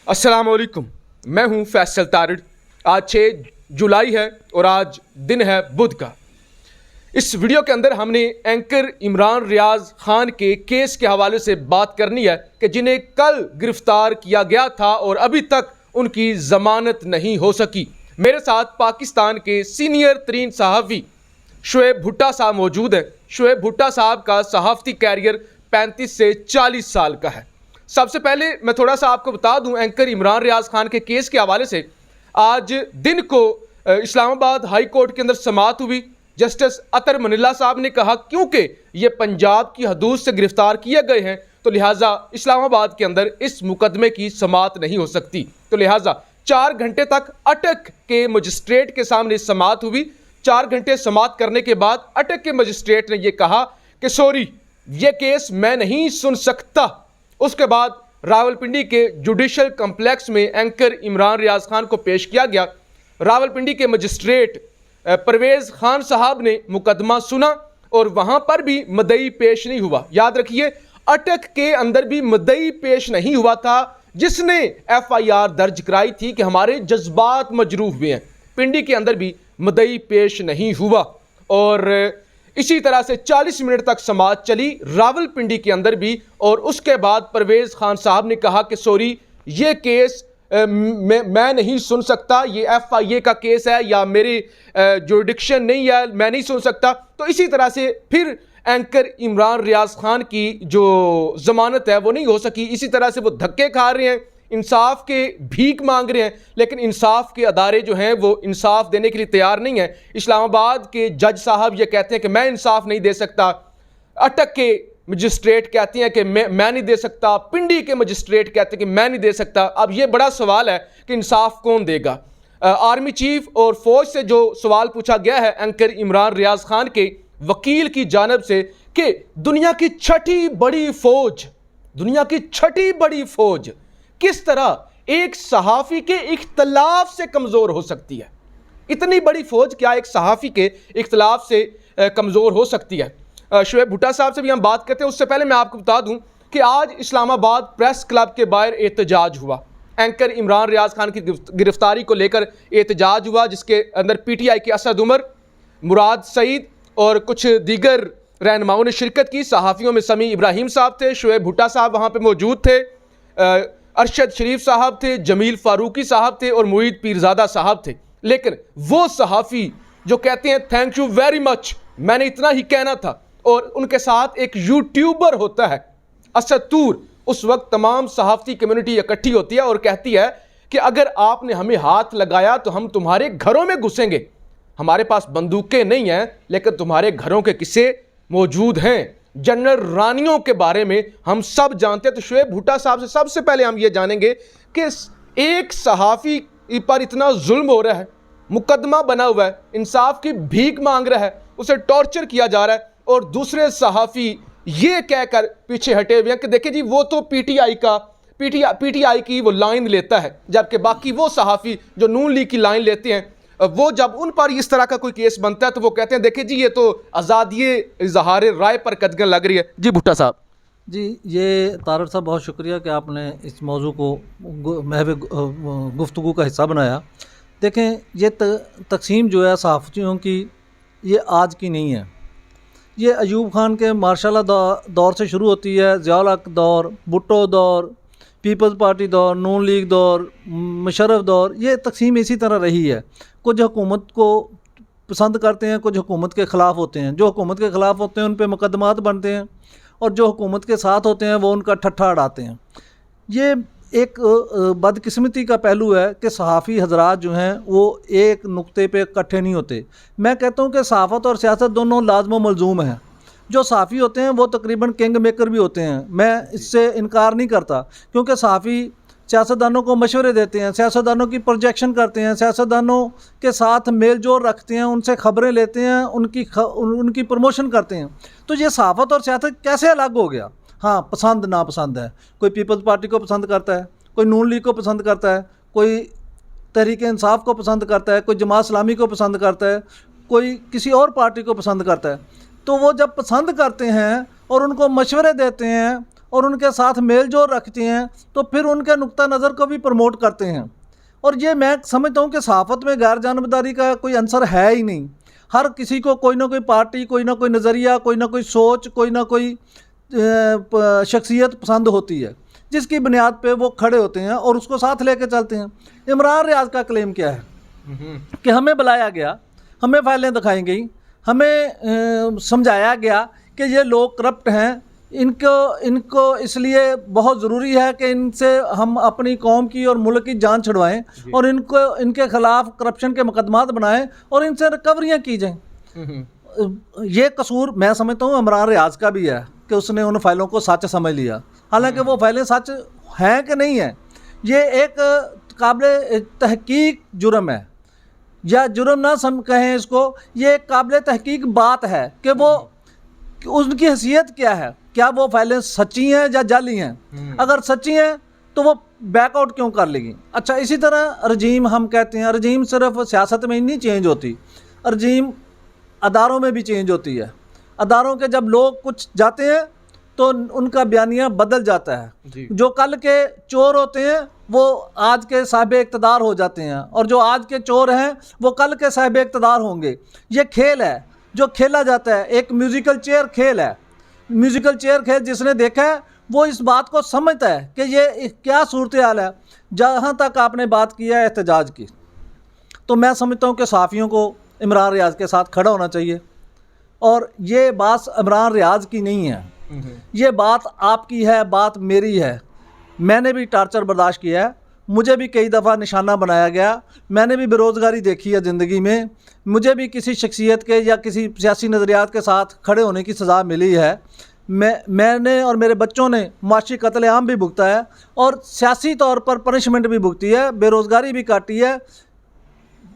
अस्सलाम वालेकुम, मैं हूं फैसल तारिड़। आज 6 जुलाई है और आज दिन है बुध का। इस वीडियो के अंदर हमने एंकर इमरान रियाज खान के केस के हवाले से बात करनी है कि जिन्हें कल गिरफ्तार किया गया था और अभी तक उनकी ज़मानत नहीं हो सकी। मेरे साथ पाकिस्तान के सीनियर तरीन सहाफ़ी शुएब भुट्टा साहब मौजूद हैं। शुएब भुट्टा साहब का सहाफ़ती कैरियर 35 से 40 साल का है। सबसे पहले मैं थोड़ा सा आपको बता दूं, एंकर इमरान रियाज खान के केस के हवाले से आज दिन को इस्लामाबाद हाई कोर्ट के अंदर समाअत हुई। जस्टिस अतर मनिल्ला साहब ने कहा क्योंकि ये पंजाब की हदूद से गिरफ्तार किए गए हैं तो लिहाजा इस्लामाबाद के अंदर इस मुकदमे की समाअत नहीं हो सकती। तो लिहाजा 4 घंटे तक अटक के मजिस्ट्रेट के सामने समाअत हुई। 4 घंटे समाअत करने के बाद अटक के मजिस्ट्रेट ने यह कहा कि सॉरी, ये केस मैं नहीं सुन सकता। उसके बाद रावलपिंडी के जुडिशल कम्प्लेक्स में एंकर इमरान रियाज खान को पेश किया गया। रावलपिंडी के मजिस्ट्रेट परवेज़ खान साहब ने मुकदमा सुना और वहाँ पर भी मदई पेश नहीं हुआ। याद रखिए, अटक के अंदर भी मदई पेश नहीं हुआ था जिसने FIR दर्ज कराई थी कि हमारे जज्बात मजरूह हुए हैं। पिंडी के अंदर भी मदई पेश नहीं हुआ और इसी तरह से 40 मिनट तक समाअत चली रावलपिंडी के अंदर भी। और उसके बाद परवेज़ खान साहब ने कहा कि सॉरी, ये केस मैं नहीं सुन सकता, ये FIA का केस है या मेरी जुरिडिक्शन नहीं है, मैं नहीं सुन सकता। तो इसी तरह से फिर एंकर इमरान रियाज खान की जो ज़मानत है वो नहीं हो सकी। इसी तरह से वो धक्के खा रहे हैं, इंसाफ के भीख मांग रहे हैं, लेकिन इंसाफ के अदारे जो हैं वो इंसाफ देने के लिए तैयार नहीं हैं। इस्लामाबाद के जज साहब ये कहते हैं कि मैं इंसाफ नहीं दे सकता। अटक के मजिस्ट्रेट कहती हैं कि मैं नहीं दे सकता। पिंडी के मजिस्ट्रेट कहते हैं कि मैं नहीं दे सकता। अब ये बड़ा सवाल है कि इंसाफ कौन देगा। आर्मी चीफ और फौज से जो सवाल पूछा गया है एंकर इमरान रियाज खान के वकील की जानब से कि दुनिया की छठी बड़ी फौज किस तरह एक सहाफ़ी के इख्तलाफ से कमज़ोर हो सकती है। इतनी बड़ी फौज क्या एक सहाफ़ी के इख्तलाफ से कमज़ोर हो सकती है। शुएब भुट्टा साहब से भी हम बात करते हैं। उससे पहले मैं आपको बता दूं कि आज इस्लामाबाद प्रेस क्लब के बाहर एहतजाज हुआ। एंकर इमरान रियाज खान की गिरफ्तारी को लेकर एहतजाज हुआ जिसके अंदर PTI के असद उमर, मुराद सईद और कुछ दीगर रहनुमाओं ने शिरकत की। सहाफ़ियों में समी इब्राहिम साहब थे, शुएब भुट्टा साहब वहाँ पर मौजूद थे, अरशद शरीफ साहब थे, जमील फारूकी साहब थे और मुईद पीरजादा साहब थे। लेकिन वो सहाफ़ी जो कहते हैं थैंक यू वेरी मच, मैंने इतना ही कहना था, और उनके साथ एक यूट्यूबर होता है असद तूर, उस वक्त तमाम सहाफ़ती कम्युनिटी इकट्ठी होती है और कहती है कि अगर आपने हमें हाथ लगाया तो हम तुम्हारे घरों में घुसेंगे। हमारे पास बंदूकें नहीं हैं लेकिन तुम्हारे घरों के किस्से मौजूद हैं। जनरल रानियों के बारे में हम सब जानते हैं। तो शुएब भुट्टा साहब से सबसे पहले हम ये जानेंगे कि एक सहाफ़ी पर इतना जुल्म हो रहा है, मुकदमा बना हुआ है, इंसाफ की भीख मांग रहा है, उसे टॉर्चर किया जा रहा है और दूसरे सहाफ़ी ये कहकर पीछे हटे हुए हैं कि देखिए जी वो तो PTI की वो लाइन लेता है, जबकि बाकी वो सहाफ़ी जो नून लीग की लाइन लेते हैं वो जब उन पर इस तरह का कोई केस बनता है तो वो कहते हैं देखिए जी ये तो आज़ादी इज़हार राय पर कदगन लग रही है। जी भुट्टा साहब। जी, ये तारड़ साहब बहुत शुक्रिया कि आपने इस मौजू को महव गुफ्तगू का हिस्सा बनाया। देखें, ये तकसीम जो है सहाफ़ियों की, ये आज की नहीं है। ये अयूब खान के मार्शल दौर से शुरू होती है। ज़ियाउल हक दौर, भुट्टो दौर, पीपल्स पार्टी दौर, नून लीग दौर, मुशर्रफ दौर, ये तकसीम इसी तरह रही है। कुछ हुकूमत को पसंद करते हैं, कुछ हुकूमत के ख़िलाफ़ होते हैं। जो हुकूमत के ख़िलाफ़ होते हैं उन पर मुकदमात बनते हैं और जो हुकूमत के साथ होते हैं वो उनका ठट्ठा उड़ाते हैं। ये एक बदकिस्मती का पहलू है कि सहाफ़ी हजरात जो हैं वो एक नुक्ते पे इकट्ठे नहीं होते। मैं कहता हूँ कि सहाफ़त और सियासत दोनों लाज़िम मलज़ूम हैं। जो सहाफ़ी होते हैं वो तकरीबन किंग मेकर भी होते हैं, मैं इससे इनकार नहीं करता, क्योंकि सहाफ़ी सियासतदानों को मशवरे देते हैं, सियासतदानों की प्रोजेक्शन करते हैं, सियासतदानों के साथ मेल जोल रखते हैं, उनसे ख़बरें लेते हैं, उनकी प्रमोशन करते हैं। तो ये सहाफ़त और सियासत कैसे अलग हो गया? हाँ, पसंद नापसंद है। कोई पीपल्स पार्टी को पसंद करता है, कोई नून लीग को पसंद करता है, कोई तहरीक इंसाफ को पसंद करता है, कोई जमात इस्लामी को पसंद करता है, कोई किसी और पार्टी को पसंद करता है। तो वो जब पसंद करते हैं और उनको मशवरे देते हैं और उनके साथ मेल जोल रखते हैं तो फिर उनके नुक्ता नज़र को भी प्रमोट करते हैं। और ये मैं समझता हूँ कि सहाफ़त में गैर जानबदारी का कोई अंसर है ही नहीं। हर किसी को कोई ना कोई पार्टी, कोई ना कोई नज़रिया, कोई ना कोई सोच, कोई ना कोई शख्सियत पसंद होती है जिसकी बुनियाद पे वो खड़े होते हैं और उसको साथ लेके चलते हैं। इमरान रियाज का क्लेम क्या है कि हमें बुलाया गया, हमें फाइलें दिखाई गई, हमें समझाया गया कि ये लोग करप्ट हैं, इनको इसलिए बहुत ज़रूरी है कि इनसे हम अपनी कौम की और मुल्क की जान छुड़वाएं और इनके ख़िलाफ़ करप्शन के मुकदमात बनाएं और इनसे रिकवरियाँ की जाएं। ये कसूर मैं समझता हूँ इमरान रियाज का भी है कि उसने उन फाइलों को सच समझ लिया, हालांकि वो फाइलें सच हैं कि नहीं है, ये एक काबिल तहकीक जुर्म है, या जुर्म ना कहें इसको, ये एक काबिल तहकीक बात है कि वो उनकी हैसियत क्या है, क्या वो फाइलें सच्ची हैं या जाली हैं। अगर सच्ची हैं तो वो बैकआउट क्यों कर लेगी। अच्छा, इसी तरह रजीम हम कहते हैं, रजीम सिर्फ सियासत में ही नहीं चेंज होती, रजीम अदारों में भी चेंज होती है। अदारों के जब लोग कुछ जाते हैं तो उनका बयानिया बदल जाता है। जो कल के चोर होते हैं वो आज के साहिब इक़्तिदार हो जाते हैं और जो आज के चोर हैं वो कल के साहिब इक़्तिदार होंगे। ये खेल है जो खेला जाता है, एक म्यूज़िकल चेयर खेल है। म्यूज़िकल चेयर खेल जिसने देखा है वो इस बात को समझता है कि ये क्या सूरत हाल है। जहाँ तक आपने बात की है एहतजाज की, तो मैं समझता हूँ कि सहाफ़ियों को इमरान रियाज के साथ खड़ा होना चाहिए। और ये बात इमरान रियाज की नहीं है, ये बात आपकी है, बात मेरी है। मैंने भी टार्चर बर्दाश्त किया है, मुझे भी कई दफ़ा निशाना बनाया गया, मैंने भी बेरोज़गारी देखी है ज़िंदगी में, मुझे भी किसी शख्सियत के या किसी सियासी नज़रियात के साथ खड़े होने की सज़ा मिली है। मैंने और मेरे बच्चों ने माशी कत्लेआम भी भुगता है और सियासी तौर पर पनिशमेंट भी भुगती है, बेरोज़गारी भी काटी है,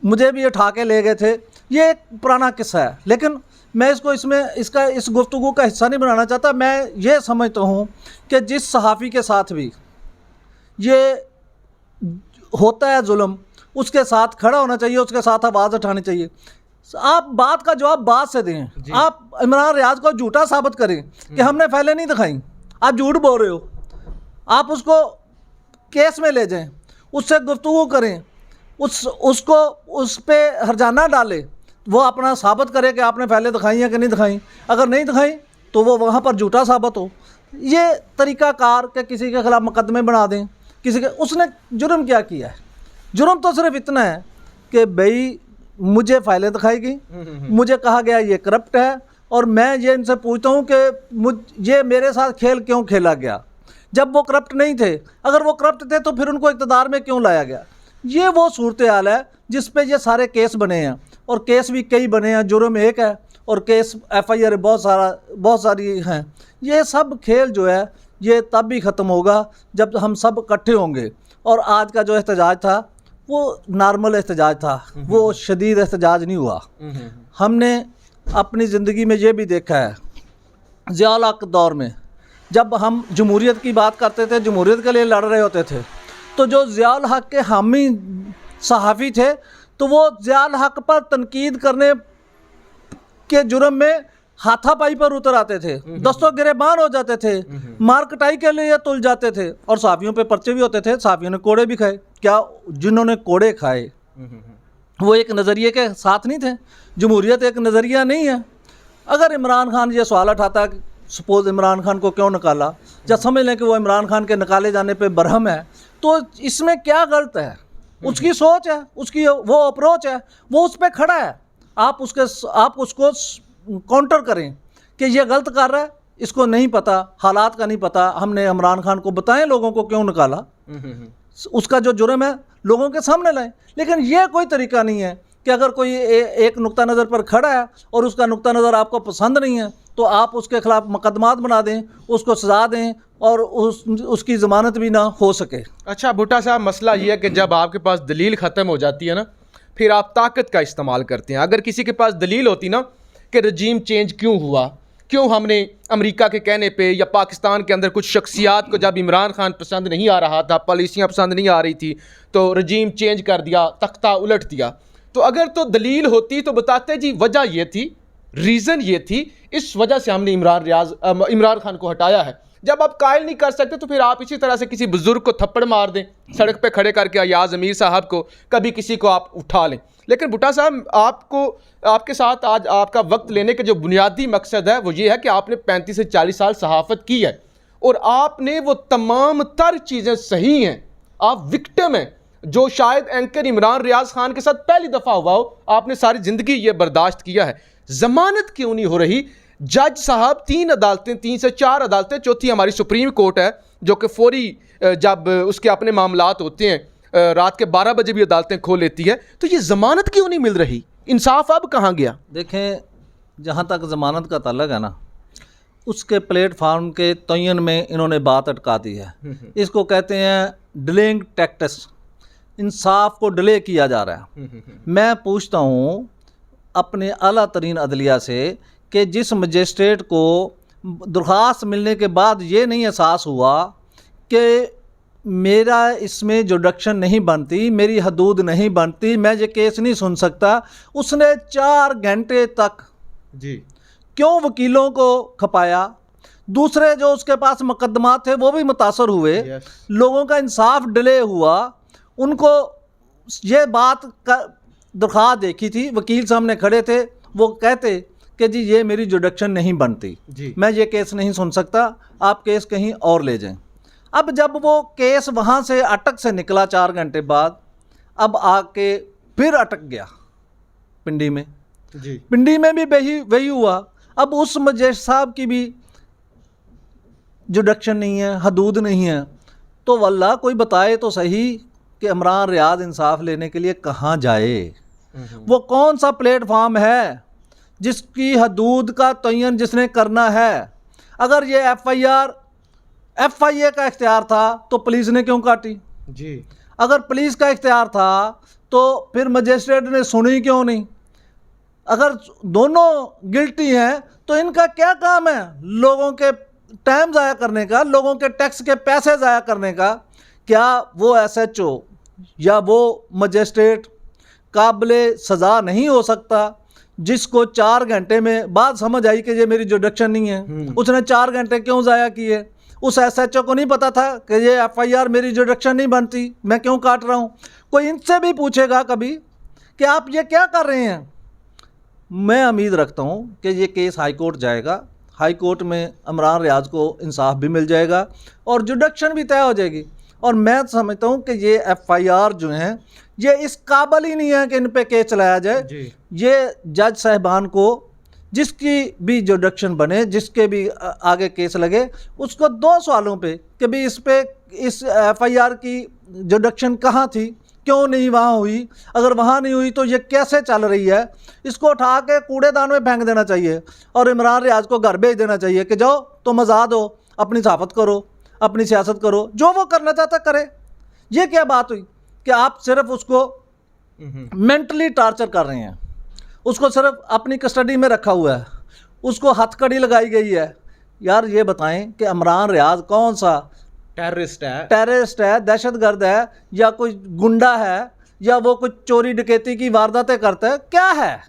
मुझे भी उठा के ले गए थे। ये एक पुराना किस्सा है, लेकिन मैं इसको इस गुफ्तगू का हिस्सा नहीं बनाना चाहता। मैं ये समझता हूँ कि जिस सहाफ़ी के साथ भी ये होता है जुल्म, उसके साथ खड़ा होना चाहिए, उसके साथ आवाज़ उठानी चाहिए। आप बात का जवाब बात से दें। आप इमरान रियाज को झूठा साबित करें कि हमने फाइलें नहीं दिखाई, आप झूठ बोल रहे हो, आप उसको केस में ले जाएं, उससे गुफ्तगू करें, उस पर हर्जाना डालें, वो अपना साबित करे कि आपने फाइलें दिखाई हैं कि नहीं दिखाई। अगर नहीं दिखाई तो वो वहाँ पर झूठा साबित हो। ये तरीक़ाकार के किसी के ख़िलाफ़ मुकदमे बना दें, किसी के, उसने जुर्म क्या किया है? जुर्म तो सिर्फ इतना है कि भाई मुझे फाइलें दिखाई गई, मुझे कहा गया ये करप्ट है और मैं ये इनसे पूछता हूँ कि ये मेरे साथ खेल क्यों खेला गया जब वो करप्ट नहीं थे। अगर वो करप्ट थे तो फिर उनको इक़्तिदार में क्यों लाया गया। ये वो सूरत हाल है जिस पे ये सारे केस बने हैं, और केस भी कई बने हैं, जुर्म एक है और केस FIR बहुत सारी हैं। ये सब खेल जो है ये तब भी ख़त्म होगा जब हम सब इकट्ठे होंगे। और आज का जो एहतजाज था वो नॉर्मल एहतजाज था, वो शदीद एहतजाज नहीं हुआ। हमने अपनी ज़िंदगी में ये भी देखा है, ज़िया-उल हक़ दौर में जब हम जमहूरियत की बात करते थे, जमहूरियत के लिए लड़ रहे होते थे, तो जो ज़िया-उल हक़ के हामी सहाफ़ी थे तो वो ज़िया-उल हक़ पर तनकीद करने के जुर्म में हाथापाई पर उतर आते थे, दस्तों गिरेबान हो जाते थे, मार कटाई के लिए तुल जाते थे, और सहाफ़ियों पे पर्चे भी होते थे। सहाफ़ियों ने कोड़े भी खाए। क्या जिन्होंने कोड़े खाए वो एक नज़रिए के साथ नहीं थे? जमहूरियत एक नज़रिया नहीं है। अगर इमरान खान ये सवाल उठाता है, सपोज़ इमरान खान को क्यों निकाला, या समझ लें कि वो इमरान खान के निकाले जाने पे बरहम है, तो इसमें क्या गलत है? उसकी सोच है, उसकी वो अप्रोच है, वो उस पर खड़ा है। आप उसको काउंटर करें कि ये गलत कर रहा है, इसको नहीं पता, हालात का नहीं पता, हमने इमरान खान को बताएं लोगों को क्यों निकाला, उसका जो जुर्म है लोगों के सामने लाएं। लेकिन ये कोई तरीका नहीं है कि अगर कोई एक नुक्ता नज़र पर खड़ा है और उसका नुक्ता नज़र आपको पसंद नहीं है तो आप उसके ख़िलाफ़ मुकदमात बना दें, उसको सज़ा दें और उसकी ज़मानत भी ना हो सके। अच्छा भुट्टा साहब, मसला ये है कि जब आपके पास दलील ख़त्म हो जाती है ना, फिर आप ताकत का इस्तेमाल करते हैं। अगर किसी के पास दलील होती ना कि रजीम चेंज क्यों हुआ, क्यों हमने अमेरिका के कहने पे या पाकिस्तान के अंदर कुछ शख्सियात को जब इमरान खान पसंद नहीं आ रहा था, पॉलिसियाँ पसंद नहीं आ रही थी, तो रजीम चेंज कर दिया, तख्ता उलट दिया, तो अगर तो दलील होती तो बताते जी वजह ये थी, रीज़न ये थी, इस वजह से हमने इमरान खान को हटाया है। जब आप कायल नहीं कर सकते तो फिर आप इसी तरह से किसी बुजुर्ग को थप्पड़ मार दें, सड़क पे खड़े करके, या ज़मीर साहब को, कभी किसी को आप उठा लें। लेकिन भुट्टा साहब, आपके साथ आज आपका वक्त लेने का जो बुनियादी मकसद है वो ये है कि आपने 35 से 40 साल सहाफ़त की है और आपने वो तमाम तर चीज़ें सही हैं। आप विक्टिम हैं, जो शायद एंकर इमरान रियाज खान के साथ पहली दफ़ा हुआ हो। आपने सारी ज़िंदगी ये बर्दाश्त किया है। ज़मानत क्यों नहीं हो रही? जज साहब 3 अदालतें, 3 से 4 अदालतें, चौथी हमारी सुप्रीम कोर्ट है, जो कि फौरी जब उसके अपने मामलात होते हैं रात के 12 बजे भी अदालतें खोल लेती है। तो ये ज़मानत क्यों नहीं मिल रही? इंसाफ अब कहाँ गया? देखें, जहाँ तक ज़मानत का ताल्लुक है ना, उसके प्लेटफार्म के तयन में इन्होंने बात अटका दी है। इसको कहते हैं डिलेइंग टैक्टिक्स। इंसाफ को डिले किया जा रहा है। मैं पूछता हूँ अपने आला तरीन अदलिया से कि जिस मजिस्ट्रेट को दरख्वास्त मिलने के बाद ये नहीं एहसास हुआ कि मेरा इसमें जुडिक्शन नहीं बनती, मेरी हदूद नहीं बनती, मैं ये केस नहीं सुन सकता, उसने 4 घंटे तक जी क्यों वकीलों को खपाया? दूसरे जो उसके पास मुकदमात थे वो भी मुतासर हुए। लोगों का इंसाफ डिले हुआ। उनको ये बात का दरख्वास्त देखी थी, वकील सामने खड़े थे, वो कहते कि जी ये मेरी जुडिक्शन नहीं बनती, मैं ये केस नहीं सुन सकता, आप केस कहीं और ले जाएं। अब जब वो केस वहाँ से अटक से निकला 4 घंटे बाद, अब आके फिर अटक गया पिंडी में। पिंडी में भी वही हुआ। अब उस मजिस्ट्रेट साहब की भी जुडिक्शन नहीं है, हदूद नहीं है। तो वल्लाह कोई बताए तो सही कि इमरान रियाज इंसाफ लेने के लिए कहाँ जाए? वो कौन सा प्लेटफार्म है जिसकी हदूद का तयन जिसने करना है? अगर ये FIA का इख्तियार था तो पुलिस ने क्यों काटी? जी अगर पुलिस का इख्तियार था तो फिर मजिस्ट्रेट ने सुनी क्यों नहीं? अगर दोनों गिल्टी हैं तो इनका क्या काम है? लोगों के टाइम ज़ाया करने का, लोगों के टैक्स के पैसे ज़ाया करने का? क्या वो SHO या वो मजिस्ट्रेट काबिले सज़ा नहीं हो सकता जिसको 4 घंटे में बात समझ आई कि ये मेरी जुडिक्शन नहीं है? उसने 4 घंटे क्यों ज़ाया किए? उस SHO को नहीं पता था कि ये FIR मेरी जुडिक्शन नहीं बनती, मैं क्यों काट रहा हूँ? कोई इनसे भी पूछेगा कभी कि आप ये क्या कर रहे हैं? मैं उम्मीद रखता हूँ कि ये केस हाई कोर्ट जाएगा। हाई कोर्ट में इमरान रियाज को इंसाफ भी मिल जाएगा और जुडिक्शन भी तय हो जाएगी। और मैं समझता हूँ कि ये FIR जो हैं ये इस काबिल ही नहीं है कि इन पे केस चलाया जाए। ये जज साहिबान को जिसकी भी जुडिक्शन बने, जिसके भी आगे केस लगे, उसको 2 सवालों पे कि भाई इस FIR की जुडिक्शन कहाँ थी, क्यों नहीं वहाँ हुई, अगर वहाँ नहीं हुई तो ये कैसे चल रही है, इसको उठा के कूड़ेदान में फेंक देना चाहिए और इमरान रियाज को घर भेज देना चाहिए कि जाओ तुम आज़ाद हो, अपनी सहाफ़त करो, अपनी सियासत करो, जो वो करना चाहता करे। ये क्या बात हुई कि आप सिर्फ उसको मेंटली टार्चर कर रहे हैं, उसको सिर्फ अपनी कस्टडी में रखा हुआ है, उसको हथकड़ी लगाई गई है। यार ये बताएं कि इमरान रियाज कौन सा टेररिस्ट है, दहशतगर्द है, या कोई गुंडा है, या वो कुछ चोरी डकैती की वारदातें करता है? क्या है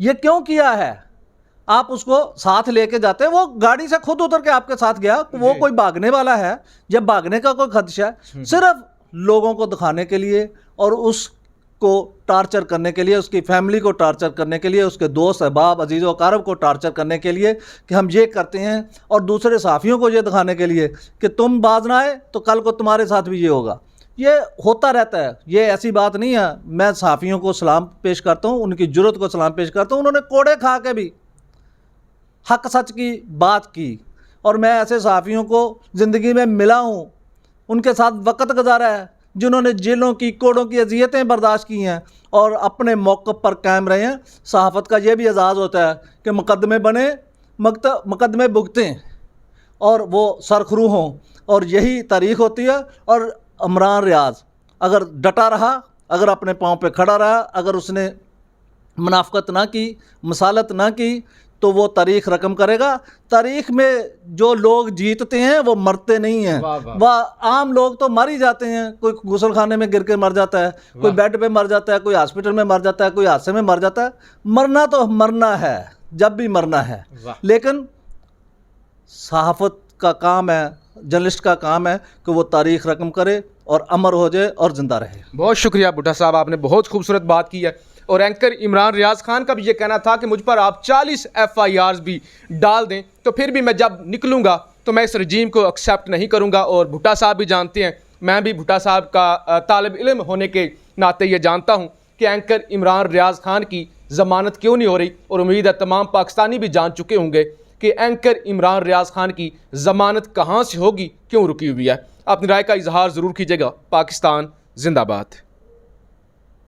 ये, क्यों किया है? आप उसको साथ लेके जाते हैं, वो गाड़ी से खुद उतर के आपके साथ गया, वो कोई भागने वाला है? जब भागने का कोई खदशा है, सिर्फ लोगों को दिखाने के लिए और उसको टार्चर करने के लिए, उसकी फैमिली को टार्चर करने के लिए, उसके दोस्त अहबाब अजीज़ व अकारब को टार्चर करने के लिए कि हम ये करते हैं, और दूसरे साफ़ियों को ये दिखाने के लिए कि तुम बाज ना आए तो कल को तुम्हारे साथ भी ये होगा। ये होता रहता है, ये ऐसी बात नहीं है। मैं साफ़ियों को सलाम पेश करता हूँ, उनकी जुर्रत को सलाम पेश करता हूँ। उन्होंने कोड़े खा के भी हक सच की बात की, और मैं ऐसे साफ़ियों को ज़िंदगी में मिला हूँ, उनके साथ वक़्त गुजारा है, जिन्होंने जेलों की, कोड़ों की अज़ियतें बर्दाश्त की हैं और अपने मौक़िफ़ पर कायम रहे हैं। सहाफ़त का ये भी एजाज़ होता है कि मुकदमे बने, मुकदमे भुगतें और वो सरखरू हों, और यही तारीख़ होती है। और इमरान रियाज अगर डटा रहा, अगर अपने पाँव पे खड़ा रहा, अगर उसने मुनाफ़क़त ना की, मसालत ना की, तो वो तारीख़ रकम करेगा। तारीख़ में जो लोग जीतते हैं वो मरते नहीं हैं। वह आम लोग तो मर ही जाते हैं, कोई गुसल खाने में गिर के मर जाता है, कोई बेड पे मर जाता है, कोई हॉस्पिटल में मर जाता है, कोई हादसे में मर जाता है। मरना तो मरना है, जब भी मरना है, लेकिन सहाफ़त का काम है, जर्नलिस्ट का काम है कि वो तारीख रकम करे और अमर हो जाए और ज़िंदा रहे। बहुत शुक्रिया भुट्टा साहब, आपने बहुत खूबसूरत बात की है। और एंकर इमरान रियाज खान का भी ये कहना था कि मुझ पर आप 40 FIRs भी डाल दें तो फिर भी मैं जब निकलूँगा तो मैं इस रजीम को एक्सेप्ट नहीं करूँगा। और भुट्टा साहब भी जानते हैं, मैं भी भुट्टा साहब का तालिब इल्म होने के नाते ये जानता हूँ कि एंकर इमरान रियाज खान की ज़मानत क्यों नहीं हो रही। और उम्मीद है तमाम पाकिस्तानी भी जान चुके होंगे कि एंकर इमरान रियाज खान की ज़मानत कहाँ से होगी, क्यों रुकी हुई है। अपनी राय का इजहार ज़रूर कीजिएगा। पाकिस्तान जिंदाबाद।